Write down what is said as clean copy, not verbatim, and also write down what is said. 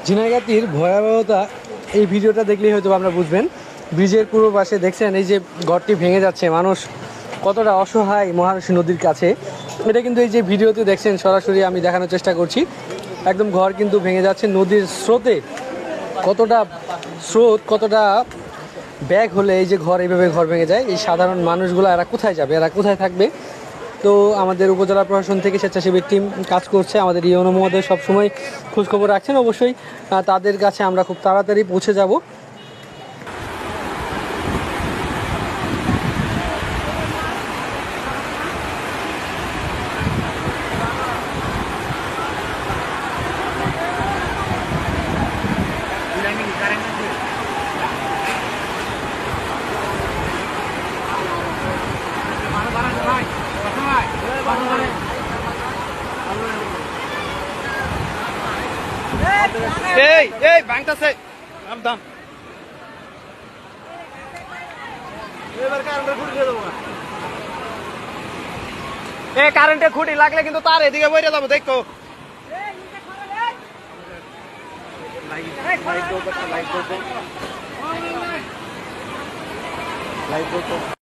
ঝিনাইগাতির ভয়াবহতা এই ভিডিওটা দেখলেই হয়তো আপনারা বুঝবেন। ব্রিজের পূর্ব পাশে দেখছেন এই যে ঘরটি ভেঙে যাচ্ছে, মানুষ কতটা অসহায় মহানসী নদীর কাছে। এটা কিন্তু এই যে ভিডিওতে দেখছেন সরাসরি আমি দেখানোর চেষ্টা করছি, একদম ঘর কিন্তু ভেঙে যাচ্ছে নদীর স্রোতে। কতটা স্রোত, কতটা ব্যাগ হলে এই যে ঘর এইভাবে ঘর ভেঙে যায়, এই সাধারণ মানুষগুলো এরা কোথায় যাবে, এরা কোথায় থাকবে? তো আমাদের উপজেলা প্রশাসন থেকে স্বেচ্ছাসেবী টিম কাজ করছে, আমাদের ইউনো মহোদয় সবসময় খোঁজখবর রাখছেন। অবশ্যই তাদের কাছে আমরা খুব তাড়াতাড়ি পৌঁছে যাব। এই এই ভাঙতাছে নাম দাম এবার কারেন্টের খুঁটি দিয়ে দেবো। এই কারেন্টের খুঁটি লাগলে কিন্তু তার এদিকে বইরে যাবো, দেখো লাইট